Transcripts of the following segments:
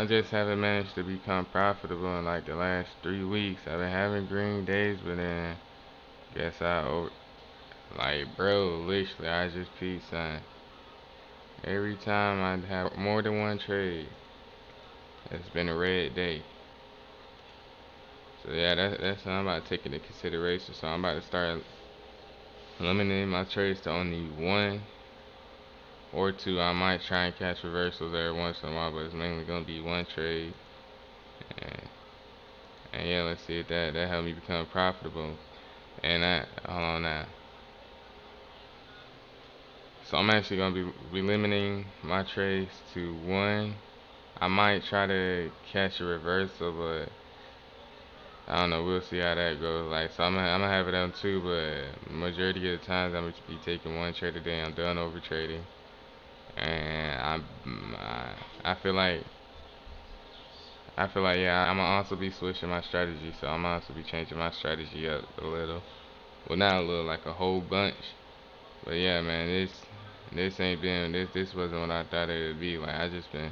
I just haven't managed to become profitable in like the last 3 weeks. I've been having green days, but then guess like bro, literally I just peeped son. Every time I have more than one trade, it's been a red day. So yeah, that's what I'm about to take into consideration. So I'm about to start limiting my trades to only one or two. I might try and catch reversals every once in a while, but it's mainly gonna be one trade. And, and yeah, let's see if that helped me become profitable. And that hold on now. So I'm actually gonna be limiting my trades to one. I might try to catch a reversal, but I don't know. We'll see how that goes. Like, so I'm gonna have it on two, but majority of the times I'm gonna be taking one trade a day. I'm done over trading, and I feel like yeah, I'm gonna also be switching my strategy. So I'm gonna also be changing my strategy up a little. Well, not a little, like a whole bunch. But yeah, man, this ain't been this wasn't what I thought it would be. Like I just been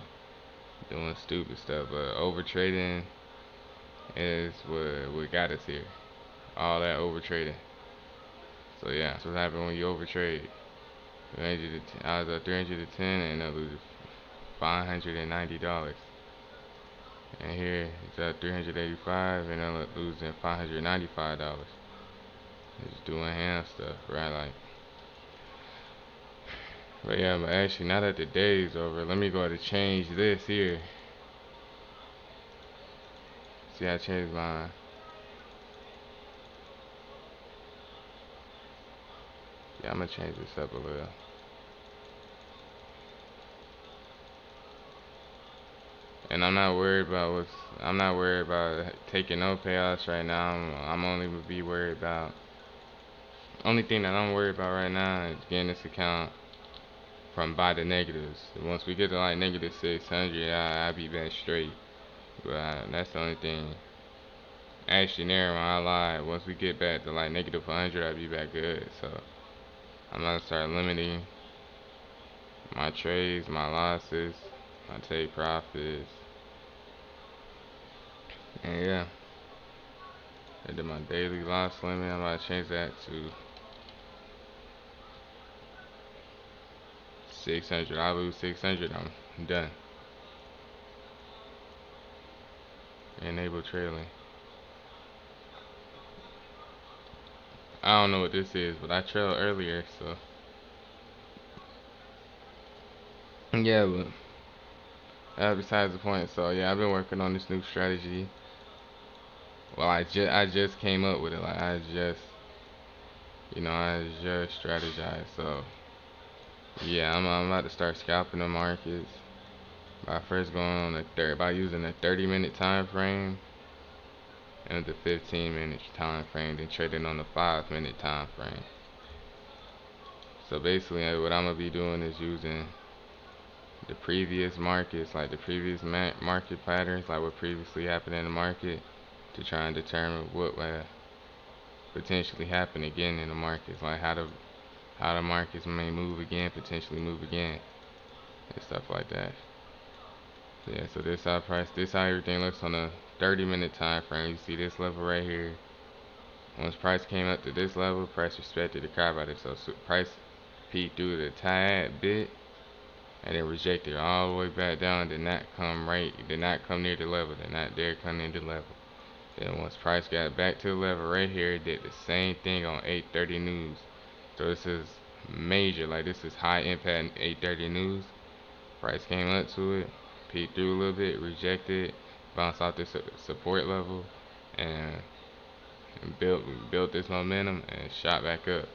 doing stupid stuff, but over trading is what got us here. All that over trading. So yeah, that's what happened when you overtrade. 300 I was at 310 and I lose $590. And here it's at 385 and I'm losing $595. Just doing hand stuff, right? Like, but yeah, but actually now that the day is over, let me go ahead and change this here. See, I changed mine. Yeah, I'm gonna change this up a little. And I'm not worried about taking no payouts right now. I'm only would be worried about only thing that I'm worried about right now is getting this account from buy the negatives. Once we get to like negative 600, I'll be back straight. But that's the only thing. Actually, never mind, I lied. Once we get back to like negative 100, I'll be back good. So I'm gonna start limiting my trades, my losses, my take profits, and yeah. I did my daily loss limit. I'm about to change that to 600. I lose 600. I'm done. Enable trailing. I don't know what this is, but I trailed earlier, so yeah. But besides the point. So yeah, I've been working on this new strategy. Well, I just came up with it. Like I just strategized. So yeah, I'm about to start scalping the markets by first going on by using a 30-minute time frame and the 15-minute time frame, then trading on the 5-minute time frame. So basically, what I'm gonna be doing is using the previous markets, like the previous market patterns, like what previously happened in the market, to try and determine what will potentially happen again in the markets, like how the markets may move again, potentially move again, and stuff like that. So yeah, so this how everything looks on a 30-minute time frame. You see this level right here. Once price came up to this level, price respected the crap out of it. So price peaked through the tad bit and then rejected all the way back down. Did not come near the level. Did not dare come near the level. Then once price got back to the level right here, it did the same thing on 8:30 news. So this is major. Like this is high impact 8:30 news. Price came up to it, peeked through a little bit, rejected, bounced off this support level, and built this momentum and shot back up.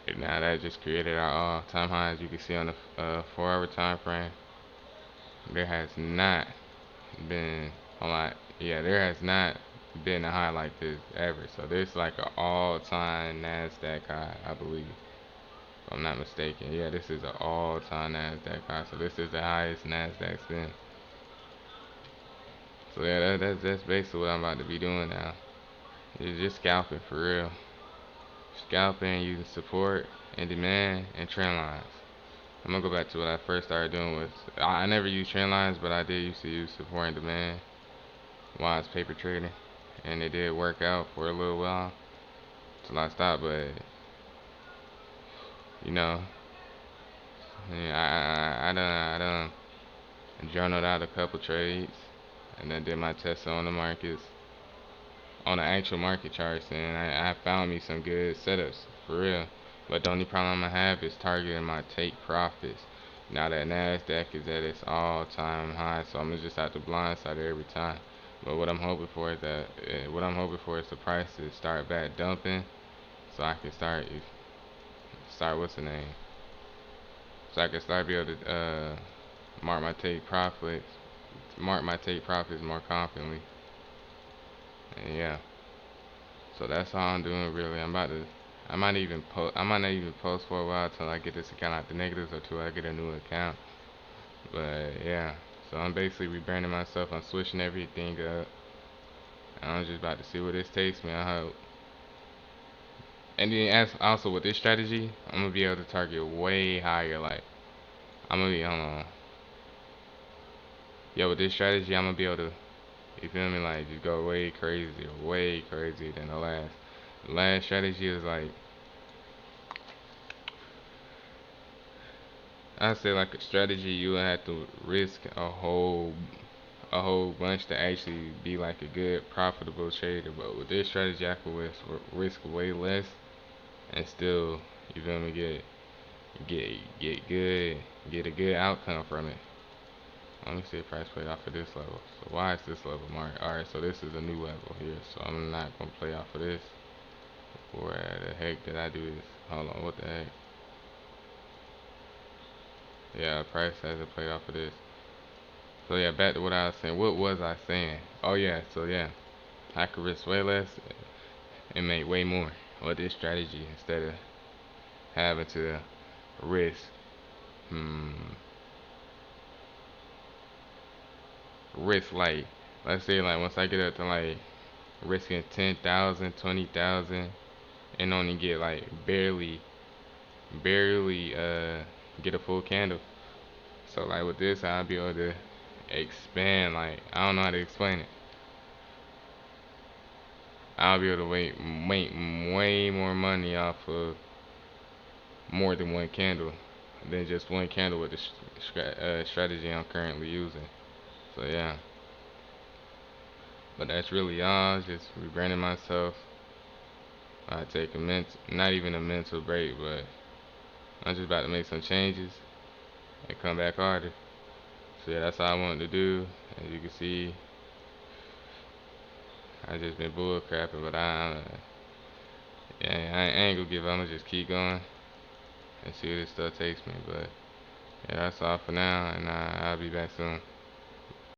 And now that just created our all-time high, as you can see on the 4-hour time frame. There has not been a lot. Yeah, there has not been a high like this ever. So this is like an all-time Nasdaq high, I believe. If I'm not mistaken. Yeah, this is an all-time Nasdaq high. So this is the highest Nasdaq's been. So yeah, that's basically what I'm about to be doing now. It's just scalping for real. Scalping using support and demand and trend lines. I'm gonna go back to what I first started doing was I never used trend lines, but I did used to use support and demand while I was paper trading, and it did work out for a little while till I stopped. But you know, yeah, I done journaled out a couple trades, and then did my tests on the markets, on the actual market charts, and I found me some good setups for real. But the only problem I have is targeting my take profits. Now that Nasdaq is at its all-time high, so I'm gonna just have to blindside it every time. But what I'm hoping for is the price to start back dumping, so I can start what's the name? So I can start be able to mark my take profits, more confidently. And yeah. So that's all I'm doing really. I might not even post for a while till I get this account out the negatives or till I get a new account. But yeah. So I'm basically rebranding myself. I'm switching everything up. I'm just about to see where this takes me. I hope. And then as also with this strategy, I'm gonna be able to target way higher. Like I'm gonna be hold on. Yeah, with this strategy, I'm gonna be able to. You feel me? Like just go way crazier than the last. The last strategy is like I say like a strategy you would have to risk a whole bunch to actually be like a good profitable trader. But with this strategy, I could risk way less and still you feel me get a good outcome from it. Let me see if price play off of this level. So why is this level marked? Alright, so this is a new level here. So I'm not gonna play off of this. Where the heck did I do this? Hold on, what the heck? Yeah, price hasn't played off of this. So yeah, back to what I was saying. What was I saying? Oh yeah, so yeah, I could risk way less and make way more with this strategy instead of having to risk hmm, risk like let's say like once I get up to like risking 10,000, 20,000, and only get like barely get a full candle. So like with this I'll be able to expand like I don't know how to explain it. I'll be able to make way more money off of more than one candle than just one candle with the strategy I'm currently using. So yeah, but that's really all. Just rebranding myself. I take not even a mental break, but I'm just about to make some changes and come back harder. So yeah, that's all I wanted to do. As you can see, I just been bull crapping, but yeah, I ain't gonna give up. I'm gonna just keep going and see where this stuff takes me. But yeah, that's all for now, and I'll be back soon.